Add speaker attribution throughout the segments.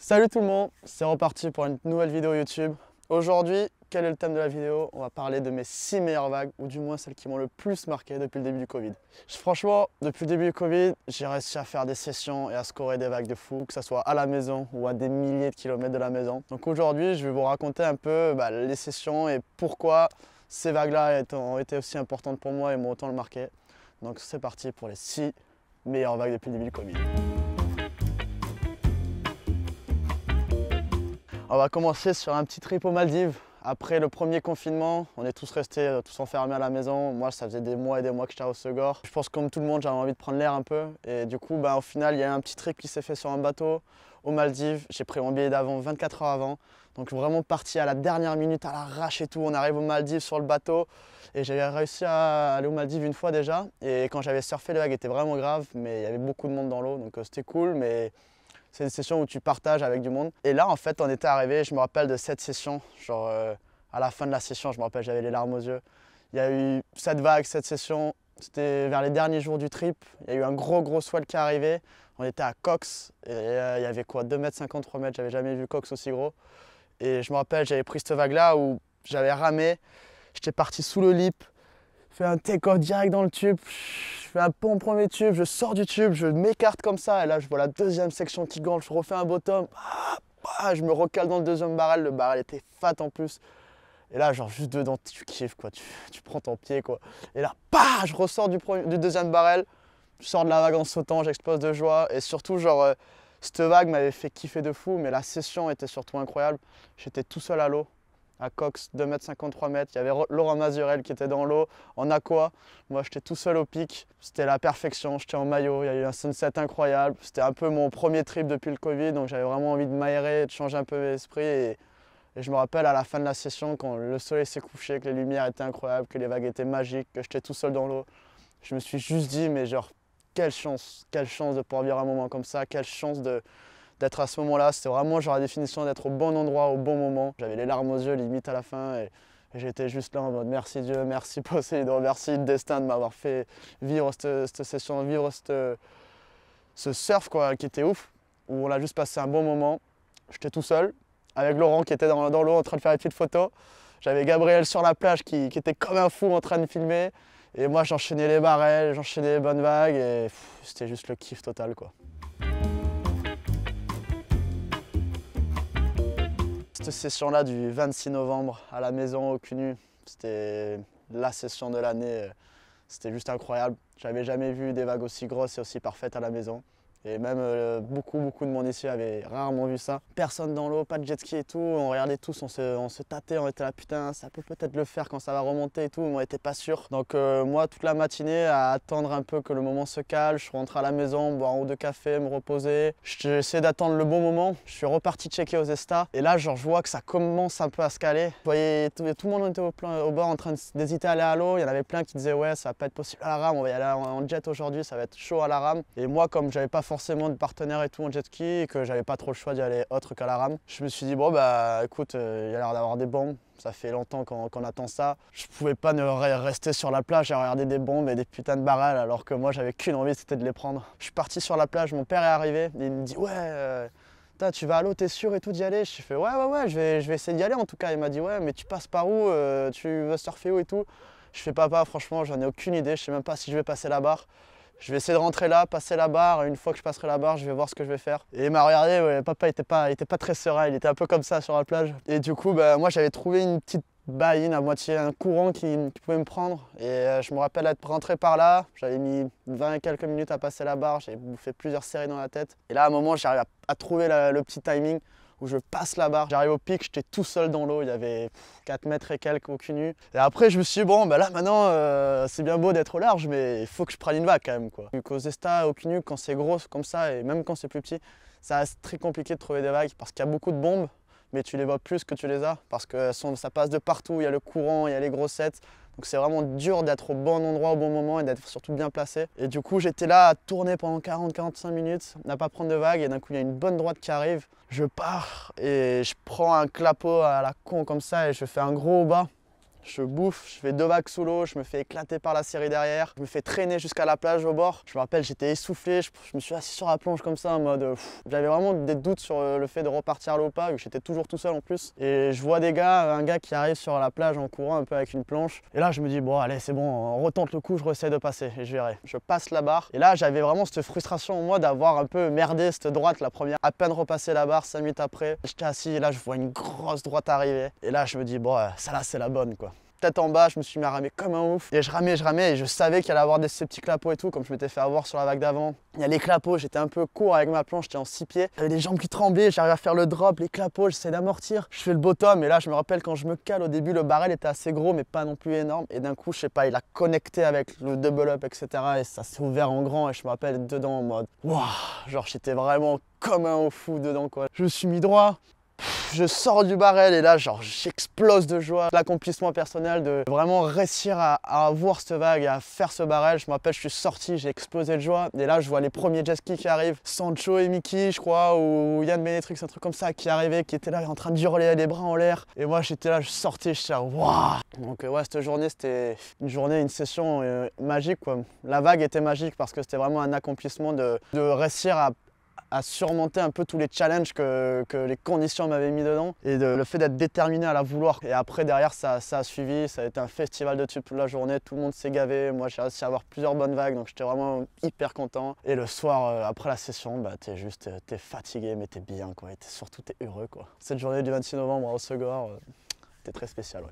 Speaker 1: Salut tout le monde, c'est reparti pour une nouvelle vidéo YouTube. Aujourd'hui, quel est le thème de la vidéo? On va parler de mes 6 meilleures vagues, ou du moins celles qui m'ont le plus marqué depuis le début du Covid. Franchement, depuis le début du Covid, j'ai réussi à faire des sessions et à scorer des vagues de fou, que ce soit à la maison ou à des milliers de kilomètres de la maison. Donc aujourd'hui, je vais vous raconter un peu les sessions et pourquoi ces vagues-là ont été aussi importantes pour moi et m'ont autant le marqué. Donc c'est parti pour les 6 meilleures vagues depuis le début du Covid. On va commencer sur un petit trip aux Maldives. Après le premier confinement, on est tous restés tous enfermés à la maison. Moi, ça faisait des mois et des mois que j'étais au Segor. Je pense que comme tout le monde, j'avais envie de prendre l'air un peu. Et du coup, au final, il y a un petit trip qui s'est fait sur un bateau aux Maldives. J'ai pris mon billet d'avant 24 heures avant. Donc vraiment parti à la dernière minute, à l'arrache et tout. On arrive aux Maldives sur le bateau. Et j'avais réussi à aller aux Maldives une fois déjà. Et quand j'avais surfé, les vagues étaient vraiment graves. Mais il y avait beaucoup de monde dans l'eau. Donc c'était cool. Mais c'est des sessions où tu partages avec du monde. Et là, en fait, on était arrivé, je me rappelle de cette session, à la fin de la session, je me rappelle, j'avais les larmes aux yeux. Il y a eu 7 vagues, cette session, c'était vers les derniers jours du trip. Il y a eu un gros swell qui est arrivé. On était à Cox, et il y avait quoi, 2 mètres 50, 3 mètres, j'avais jamais vu Cox aussi gros. Et je me rappelle, j'avais pris cette vague-là où j'avais ramé, j'étais parti sous le lip, fait un take-off direct dans le tube, je fais un pont au premier tube, je sors du tube, je m'écarte comme ça, et là je vois la deuxième section qui gangle, je refais un bottom, je me recale dans le barrel était fat en plus. Et là, genre juste dedans, tu kiffes quoi, tu prends ton pied quoi. Et là, je ressors du deuxième barrel, je sors de la vague en sautant, j'explose de joie. Et surtout, cette vague m'avait fait kiffer de fou, mais la session était surtout incroyable. J'étais tout seul à l'eau, à Cox, 2 mètres 53 mètres. Il y avait Laurent Mazurel qui était dans l'eau, en aqua. Moi, j'étais tout seul au pic. C'était la perfection. J'étais en maillot. Il y a eu un sunset incroyable. C'était un peu mon premier trip depuis le Covid. Donc, j'avais vraiment envie de m'aérer, de changer un peu l'esprit. Et je me rappelle à la fin de la session, quand le soleil s'est couché, que les lumières étaient incroyables, que les vagues étaient magiques, que j'étais tout seul dans l'eau. Je me suis juste dit, mais genre, quelle chance de pouvoir vivre un moment comme ça. Quelle chance d'être à ce moment-là. C'était vraiment genre la définition d'être au bon endroit, au bon moment. J'avais les larmes aux yeux limite à la fin et j'étais juste là en mode merci Dieu, merci Poséidon, merci le destin de m'avoir fait vivre cette session, vivre ce surf quoi, qui était ouf, où on a juste passé un bon moment. J'étais tout seul, avec Laurent qui était dans l'eau en train de faire une petite photo. J'avais Gabriel sur la plage qui était comme un fou en train de filmer. Et moi j'enchaînais les barrels, j'enchaînais les bonnes vagues et c'était juste le kiff total quoi. Cette session-là du 26 novembre à la maison au CNU, c'était la session de l'année, c'était juste incroyable. J'avais jamais vu des vagues aussi grosses et aussi parfaites à la maison. Et même beaucoup de monde ici avait rarement vu ça. Personne dans l'eau, pas de jet ski et tout. On regardait tous, on se tâtait, on était là putain ça peut peut-être le faire quand ça va remonter et tout, mais on n'était pas sûr. Donc moi toute la matinée à attendre un peu que le moment se cale, je suis rentré à la maison, boire un ou deux cafés, me reposer. J'ai essayé d'attendre le bon moment, je suis reparti checker aux Estats. Et là genre je vois que ça commence un peu à se caler. Vous voyez tout le monde était au bord en train d'hésiter à aller à l'eau. Il y en avait plein qui disaient ouais ça va pas être possible à la rame, on va y aller en jet aujourd'hui, ça va être chaud à la rame. Et moi comme j'avais pas forcément de partenaire et tout en jet ski et que j'avais pas trop le choix d'y aller autre qu'à la rame, je me suis dit bon écoute, il y a l'air d'avoir des bombes, ça fait longtemps qu'on attend ça. Je pouvais pas ne rester sur la plage et regarder des bombes et des putains de barrels alors que moi j'avais qu'une envie, c'était de les prendre. Je suis parti sur la plage, mon père est arrivé et il me dit ouais tu vas à l'eau, t'es sûr et tout d'y aller? Je fais ouais je vais essayer d'y aller en tout cas. Il m'a dit ouais mais tu passes par où, tu veux surfer où et tout? Je fais papa franchement j'en ai aucune idée, je sais même pas si je vais passer la barre. Je vais essayer de rentrer là, passer la barre, et une fois que je passerai la barre, je vais voir ce que je vais faire. Et il m'a regardé, ouais, papa il était pas très serein, il était un peu comme ça sur la plage. Et du coup, moi j'avais trouvé une petite baïne à moitié, un courant qui pouvait me prendre. Et je me rappelle être rentré par là, j'avais mis 20 et quelques minutes à passer la barre, j'avais bouffé plusieurs séries dans la tête. Et là, à un moment, j'arrive à trouver le petit timing où je passe la barre. J'arrive au pic, j'étais tout seul dans l'eau, il y avait 4 mètres et quelques au CNU. Et après, je me suis dit, bon, là maintenant, c'est bien beau d'être au large, mais il faut que je prenne une vague quand même, quoi. Vu qu'aux Estats, au CNU, quand c'est gros comme ça, et même quand c'est plus petit, ça reste très compliqué de trouver des vagues parce qu'il y a beaucoup de bombes, mais tu les vois plus que tu les as parce que ça passe de partout, il y a le courant, il y a les grossettes. Donc c'est vraiment dur d'être au bon endroit au bon moment et d'être surtout bien placé. Et du coup j'étais là à tourner pendant 40-45 minutes, à pas prendre de vagues et d'un coup il y a une bonne droite qui arrive. Je pars et je prends un clapot à la con comme ça et je fais un gros haut bas. je bouffe, je fais 2 vagues sous l'eau, je me fais éclater par la série derrière, je me fais traîner jusqu'à la plage au bord. Je me rappelle, j'étais essoufflé, je me suis assis sur la planche comme ça en mode... J'avais vraiment des doutes sur le fait de repartir à l'eau ou pas, vu que j'étais toujours tout seul en plus. Et je vois un gars qui arrive sur la plage en courant un peu avec une planche. Et là, je me dis, bon, allez, c'est bon, on retente le coup, je réessaie de passer et je verrai. Je passe la barre. Et là, j'avais vraiment cette frustration en moi d'avoir un peu merdé cette droite, la première. À peine repassé la barre, 5 minutes après, j'étais assis et là, je vois une grosse droite arriver. Et là, je me dis, bon, ça là, c'est la bonne, quoi. Tête en bas, je me suis mis à ramer comme un ouf. Et je ramais et je savais qu'il allait avoir ces petits clapots et tout, comme je m'étais fait avoir sur la vague d'avant. Il y a les clapots, j'étais un peu court avec ma planche, j'étais en 6 pieds. J'avais les jambes qui tremblaient, j'arrivais à faire le drop, les clapots, j'essaie d'amortir. Je fais le bottom et là, je me rappelle quand je me cale au début, le barrel était assez gros, mais pas non plus énorme. Et d'un coup, je sais pas, il a connecté avec le double up, etc. Et ça s'est ouvert en grand et je me rappelle être dedans en mode waouh, genre j'étais vraiment comme un fou dedans, quoi. Je me suis mis droit. Je sors du barrel et là, genre, j'explose de joie. L'accomplissement personnel de vraiment réussir à avoir cette vague et à faire ce barrel. Je me rappelle, je suis sorti, j'ai explosé de joie. Et là, je vois les premiers jet skis qui arrivent. Sancho et Mickey, je crois, ou Yann Benetrix, un truc comme ça, qui arrivait, qui était là en train de hurler les bras en l'air. Et moi, j'étais là, je sortais, j'étais là, waouh! Donc, ouais, cette journée, c'était une session magique, quoi. La vague était magique parce que c'était vraiment un accomplissement de réussir à surmonter un peu tous les challenges que les conditions m'avaient mis dedans et le fait d'être déterminé à la vouloir. Et après derrière ça a suivi, ça a été un festival de tubes toute la journée, tout le monde s'est gavé, moi j'ai réussi à avoir plusieurs bonnes vagues donc j'étais vraiment hyper content. Et le soir après la session, bah, t'es fatigué mais t'es bien quoi, et surtout t'es heureux quoi. Cette journée du 26 novembre à Hossegor, c'était très spécial. Ouais.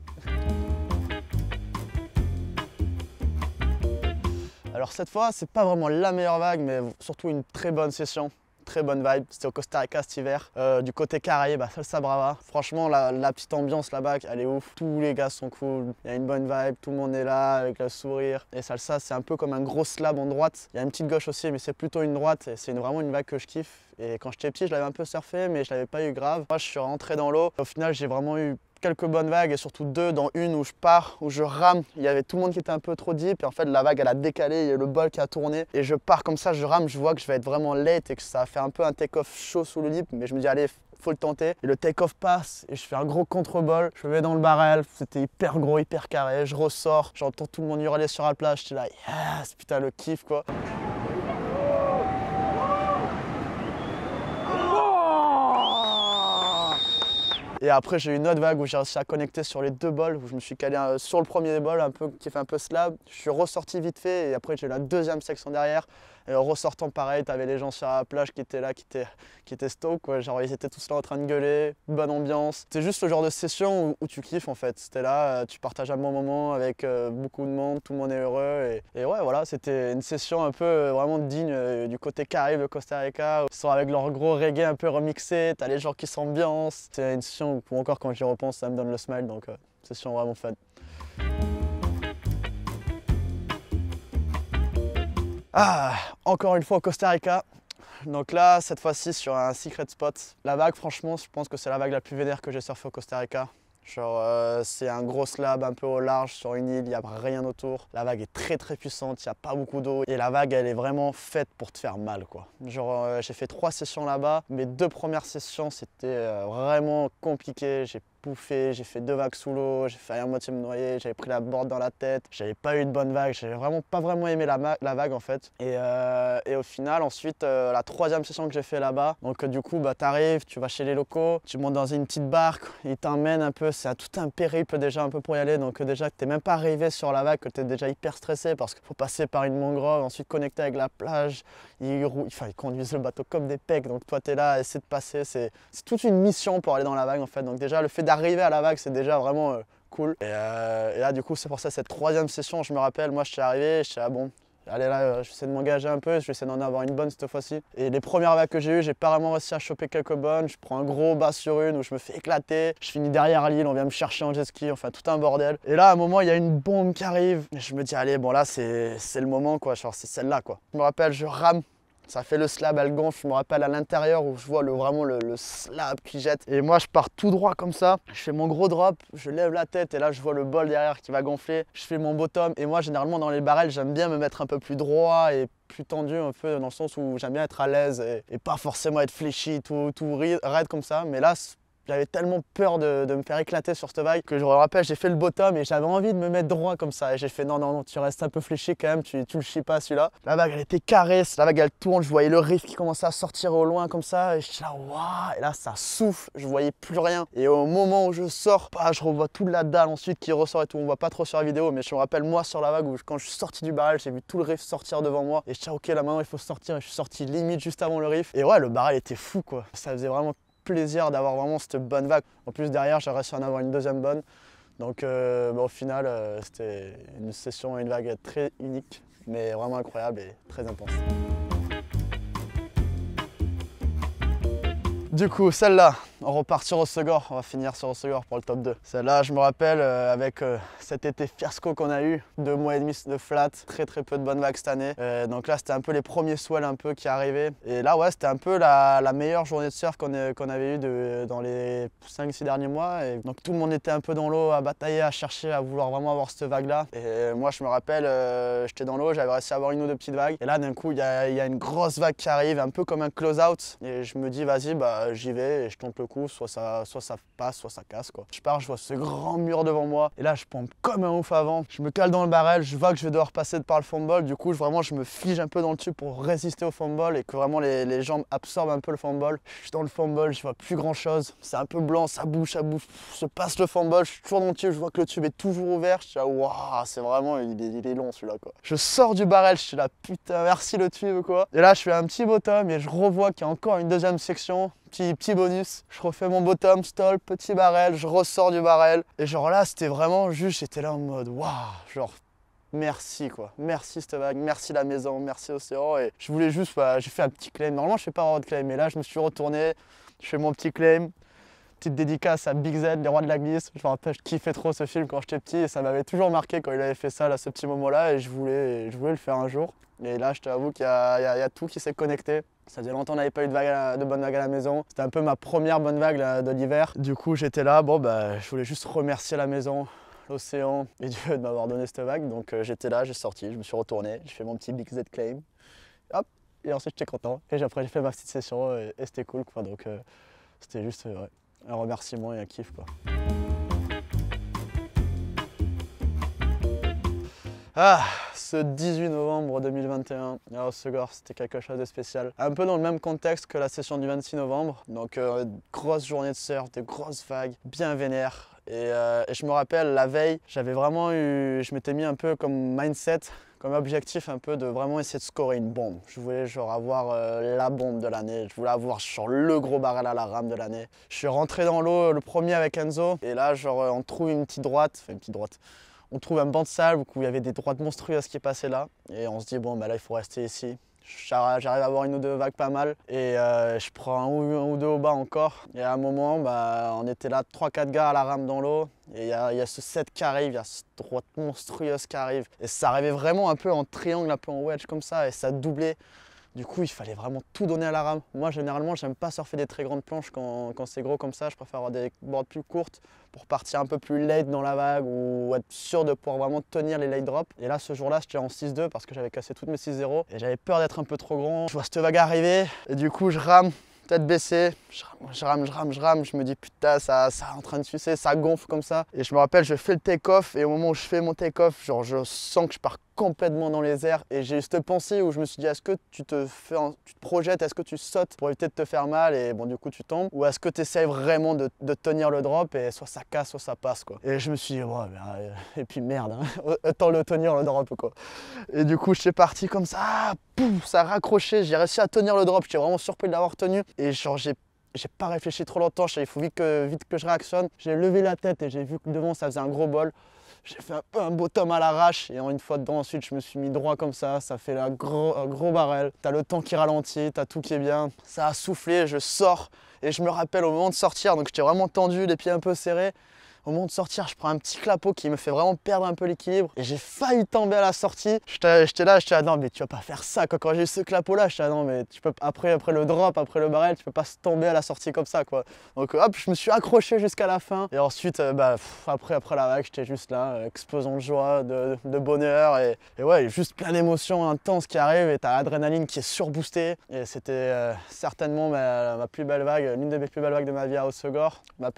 Speaker 1: Alors cette fois, c'est pas vraiment la meilleure vague mais surtout une très bonne session. Très bonne vibe, c'était au Costa Rica cet hiver. Du côté Caraïbes, à Salsa Brava. Franchement, la petite ambiance là-bas, elle est ouf. Tous les gars sont cool, il y a une bonne vibe, tout le monde est là avec le sourire. Et Salsa, c'est un peu comme un gros slab en droite. Il y a une petite gauche aussi, mais c'est plutôt une droite. Et c'est vraiment une vague que je kiffe. Et quand j'étais petit, je l'avais un peu surfé, mais je l'avais pas eu grave. Moi, je suis rentré dans l'eau. Au final, j'ai vraiment eu quelques bonnes vagues et surtout 2 dans une où je pars, où je rame. Il y avait tout le monde qui était un peu trop deep et en fait la vague elle a décalé, il y a le bol qui a tourné et je pars comme ça, je rame, je vois que je vais être vraiment late et que ça a fait un peu un take-off chaud sous le lip, mais je me dis allez, faut le tenter. Et le take-off passe et je fais un gros contre-bol, je me mets dans le barrel, c'était hyper gros, hyper carré, je ressors, j'entends tout le monde hurler sur la plage, j'étais là, yes, putain le kiff quoi. Et après j'ai eu une autre vague où j'ai réussi à connecter sur les 2 bols, où je me suis calé sur le premier bol, qui fait un peu slab. Je suis ressorti vite fait et après j'ai eu la deuxième section derrière. Et en ressortant pareil, t'avais les gens sur la plage qui étaient là, qui étaient stoked quoi. Genre ils étaient tous là en train de gueuler, bonne ambiance. C'était juste le genre de session où tu kiffes en fait. C'était là, tu partages un bon moment avec beaucoup de monde, tout le monde est heureux. Et ouais voilà, c'était une session un peu vraiment digne du côté Caraïbes de Costa Rica. Ils sont avec leur gros reggae un peu remixé, t'as les gens qui s'ambiancent. C'est une session où encore quand j'y repense, ça me donne le smile, donc session vraiment fun. Ah, encore une fois au Costa Rica. Donc là, cette fois-ci sur un secret spot. La vague, franchement, je pense que c'est la vague la plus vénère que j'ai surfé au Costa Rica. Genre, c'est un gros slab un peu au large sur une île, il n'y a rien autour. La vague est très très puissante, il n'y a pas beaucoup d'eau. Et la vague, elle est vraiment faite pour te faire mal, quoi. Genre, j'ai fait 3 sessions là-bas. Mes 2 premières sessions, c'était vraiment compliqué. J'ai bouffé, j'ai fait 2 vagues sous l'eau, j'ai failli à moitié me noyer, j'avais pris la board dans la tête, j'avais pas eu de bonne vague, j'avais vraiment pas vraiment aimé la vague en fait. Et au final, ensuite, la 3e session que j'ai fait là-bas, donc du coup, bah, t'arrives, tu vas chez les locaux, tu montes dans une petite barque, ils t'emmènent un peu, c'est tout un périple déjà un peu pour y aller, donc déjà que t'es même pas arrivé sur la vague, que t'es déjà hyper stressé parce qu'il faut passer par une mangrove, ensuite connecter avec la plage, ils conduisent le bateau comme des pecs, donc toi t'es là, essaie de passer, c'est toute une mission pour aller dans la vague en fait, donc déjà le fait d'arriver à la vague c'est déjà vraiment cool. Et là du coup c'est pour ça cette 3e session, je me rappelle, moi je suis arrivé, je suis ah bon, allez là, je vais essayer de m'engager un peu, je vais essayer d'en avoir une bonne cette fois-ci. Et les premières vagues que j'ai eues, j'ai pas vraiment réussi à choper quelques bonnes. Je prends un gros bas sur une où je me fais éclater. Je finis derrière l'île, on vient me chercher en jet ski, enfin tout un bordel. Et là, à un moment, il y a une bombe qui arrive. Et je me dis, allez, bon là, c'est le moment quoi, genre c'est celle-là quoi. Je me rappelle, je rame. Ça fait le slab, elle gonfle, je me rappelle à l'intérieur où je vois vraiment le slab qui jette. Et moi je pars tout droit comme ça, je fais mon gros drop, je lève la tête et là je vois le bol derrière qui va gonfler. Je fais mon bottom et moi généralement dans les barrels j'aime bien me mettre un peu plus droit et plus tendu un peu dans le sens où j'aime bien être à l'aise et pas forcément être fléchi, tout raide comme ça. Mais là J'avais tellement peur de me faire éclater sur cette vague que je me rappelle, j'ai fait le bottom et j'avais envie de me mettre droit comme ça. Et j'ai fait non, non, non, tu restes un peu fléchi quand même, tu le chies pas celui-là. La vague, elle était carrée, la vague, elle tourne, je voyais le riff qui commençait à sortir au loin comme ça. Et je suis là, waouh! Et là, ça souffle, je voyais plus rien. Et au moment où je sors, bah, je revois toute la dalle ensuite qui ressort et tout. On voit pas trop sur la vidéo, mais je me rappelle moi sur la vague où quand je suis sorti du barrel, j'ai vu tout le riff sortir devant moi. Et je suis là, ok, là maintenant il faut sortir. Et je suis sorti limite juste avant le riff. Et ouais, le barrel était fou quoi. Ça faisait vraiment plaisir d'avoir vraiment cette bonne vague. En plus derrière j'ai réussi à en avoir une deuxième bonne. Donc bah, au final c'était une session et une vague très unique mais vraiment incroyable et très intense. Du coup, celle-là, on repart sur Hossegor, on va finir sur Hossegor pour le top 2. Celle-là, je me rappelle, avec cet été fiasco qu'on a eu, 2 mois et demi de flat, très peu de bonnes vagues cette année. Donc là, c'était un peu les premiers swells un peu qui arrivaient. Et là, ouais, c'était un peu la meilleure journée de surf qu'on avait eue dans les 5-6 derniers mois. Et donc tout le monde était un peu dans l'eau, à batailler, à chercher, à vouloir vraiment avoir cette vague-là. Et moi, je me rappelle, j'étais dans l'eau, j'avais réussi à avoir une ou deux petites vagues. Et là, d'un coup, il y a une grosse vague qui arrive, un peu comme un close-out. Et je me dis, vas-y, bah, j'y vais et je tente le coup, soit ça passe, soit ça casse quoi. Je pars, je vois ce grand mur devant moi et là je pompe comme un ouf avant. Je me cale dans le barrel, je vois que je vais devoir passer par le fumble, du coup vraiment je me fige un peu dans le tube pour résister au fumble et que vraiment les jambes absorbent un peu le fumble. Je suis dans le fumble, je vois plus grand chose, c'est un peu blanc, ça bouge, je passe le fumble, je suis toujours dans le tube, je vois que le tube est toujours ouvert, je suis là waouh, c'est vraiment, il est long celui-là quoi. Je sors du barrel, je suis là putain merci le tube quoi. Et là je fais un petit bottom et je revois qu'il y a encore une deuxième section. Petit bonus, je refais mon bottom, stall, petit barrel, je ressors du barrel. Et genre là, c'était vraiment juste, j'étais là en mode waouh, genre merci quoi. Merci cette vague, merci la maison, merci Océan. Et je voulais juste, bah, j'ai fait un petit claim. Normalement, je fais pas avoir de claim, mais là, je me suis retourné, je fais mon petit claim. Petite dédicace à Big Z, les rois de la glisse. Je me rappelle, je kiffais trop ce film quand j'étais petit et ça m'avait toujours marqué quand il avait fait ça, là, ce petit moment-là. Et je voulais le faire un jour. Et là, je t'avoue qu'il y a tout qui s'est connecté. Ça faisait longtemps qu'on n'avait pas eu de bonne vague à la maison. C'était un peu ma première bonne vague là, de l'hiver. Du coup, j'étais là, bon, bah, je voulais juste remercier la maison, l'océan et Dieu de m'avoir donné cette vague. Donc j'étais là, j'ai sorti, je me suis retourné, j'ai fait mon petit Big Z claim. Hop, et ensuite j'étais content. Et après, j'ai fait ma petite session et c'était cool, quoi. Donc c'était juste ouais, un remerciement et un kiff, quoi. Ah, ce 18 novembre 2021 à Hossegor, c'était quelque chose de spécial. Un peu dans le même contexte que la session du 26 novembre. Donc, grosse journée de surf, des grosses vagues, bien vénères. Et je me rappelle, la veille, j'avais vraiment eu, je m'étais mis un peu comme mindset, comme objectif un peu de vraiment essayer de scorer une bombe. Je voulais genre avoir la bombe de l'année, je voulais avoir genre le gros barrel à la rame de l'année. Je suis rentré dans l'eau le premier avec Enzo et là genre on trouve une petite droite, on trouve un banc de sable où il y avait des droites monstrueuses qui passaient là et on se dit bon bah là il faut rester ici. J'arrive à avoir une ou deux vagues pas mal et je prends un ou deux au bas encore. Et à un moment, bah, on était là 3-4 gars à la rame dans l'eau et il y a ce set qui arrive, il y a cette droite monstrueuse qui arrive. Et ça arrivait vraiment un peu en triangle, un peu en wedge comme ça et ça doublait. Du coup, il fallait vraiment tout donner à la rame. Moi, généralement, j'aime pas surfer des très grandes planches quand c'est gros comme ça. Je préfère avoir des boards plus courtes pour partir un peu plus late dans la vague ou être sûr de pouvoir vraiment tenir les late drops. Et là, ce jour-là, j'étais en 6-2 parce que j'avais cassé toutes mes 6-0 et j'avais peur d'être un peu trop grand. Je vois cette vague arriver et du coup, je rame, tête baissée. Je rame. Je me dis putain, ça est en train de sucer, ça gonfle comme ça. Et je me rappelle, je fais le take-off et au moment où je fais mon take-off, genre je sens que je pars complètement dans les airs et j'ai eu cette pensée où je me suis dit est-ce que tu te projettes, est-ce que tu sautes pour éviter de te faire mal et bon du coup tu tombes ou est-ce que tu essaies vraiment de tenir le drop et soit ça casse soit ça passe quoi. Et je me suis dit ouais, et puis merde hein, autant le tenir le drop quoi. Et du coup je suis parti comme ça, pouf, ça a raccroché, j'ai réussi à tenir le drop, j'étais vraiment surpris de l'avoir tenu et genre j'ai pas réfléchi trop longtemps, il faut vite que je réactionne. J'ai levé la tête et j'ai vu que devant ça faisait un gros bol. J'ai fait un peu un bottom à l'arrache et une fois dedans ensuite je me suis mis droit comme ça fait un gros barrel. T'as le temps qui ralentit, t'as tout qui est bien. Ça a soufflé, je sors et je me rappelle au moment de sortir, donc j'étais vraiment tendu, les pieds un peu serrés. Au moment de sortir, je prends un petit clapot qui me fait vraiment perdre un peu l'équilibre et j'ai failli tomber à la sortie. J'étais là, non mais tu vas pas faire ça quoi. Quand j'ai eu ce clapot là, j'étais non mais tu peux après le drop, après le barrel, tu peux pas tomber à la sortie comme ça quoi. Donc hop, je me suis accroché jusqu'à la fin et ensuite après la vague, j'étais juste là, explosant de joie, de bonheur et ouais, juste plein d'émotions intenses qui arrivent et t'as l'adrénaline qui est surboostée et c'était certainement ma plus belle vague, l'une des plus belles vagues de ma vie à Hossegor, ma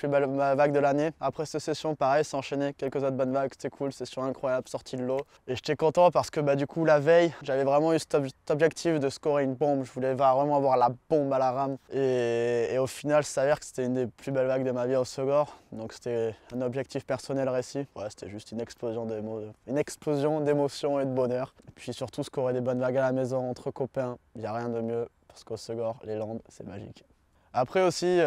Speaker 1: vague de l'année. Après cette session, pareil, c'est enchaîné quelques autres bonnes vagues, c'était cool, session incroyable, sortie de l'eau. Et j'étais content parce que du coup la veille, j'avais vraiment eu cet objectif de scorer une bombe, je voulais vraiment avoir la bombe à la rame. Et au final, ça s'avère que c'était une des plus belles vagues de ma vie à Hossegor. Donc c'était un objectif personnel réussi. Ouais, c'était juste une explosion d'émotions et de bonheur. Et puis surtout scorer des bonnes vagues à la maison entre copains, il n'y a rien de mieux. Parce qu'au Hossegor, les Landes, c'est magique. Après aussi,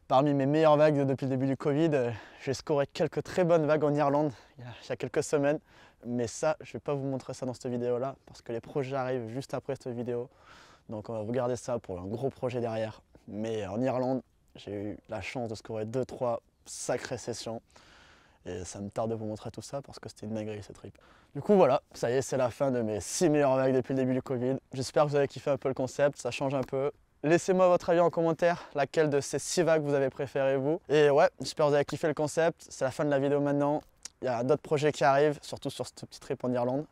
Speaker 1: parmi mes meilleures vagues depuis le début du Covid, j'ai scoré quelques très bonnes vagues en Irlande il y a quelques semaines. Mais ça, je ne vais pas vous montrer ça dans cette vidéo-là, parce que les projets arrivent juste après cette vidéo. Donc on va vous garder ça pour un gros projet derrière. Mais en Irlande, j'ai eu la chance de scorer 2-3 sacrées sessions. Et ça me tarde de vous montrer tout ça parce que c'était une dinguerie cette trip. Du coup voilà, ça y est, c'est la fin de mes 6 meilleures vagues depuis le début du Covid. J'espère que vous avez kiffé un peu le concept, ça change un peu. Laissez-moi votre avis en commentaire, laquelle de ces 6 vagues vous avez préféré vous. Et ouais, j'espère que vous avez kiffé le concept, c'est la fin de la vidéo maintenant. Il y a d'autres projets qui arrivent, surtout sur cette petite trip en Irlande.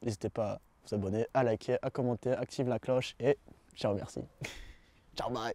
Speaker 1: N'hésitez pas à vous abonner, à liker, à commenter, activer la cloche et je vous remercie. Ciao, bye.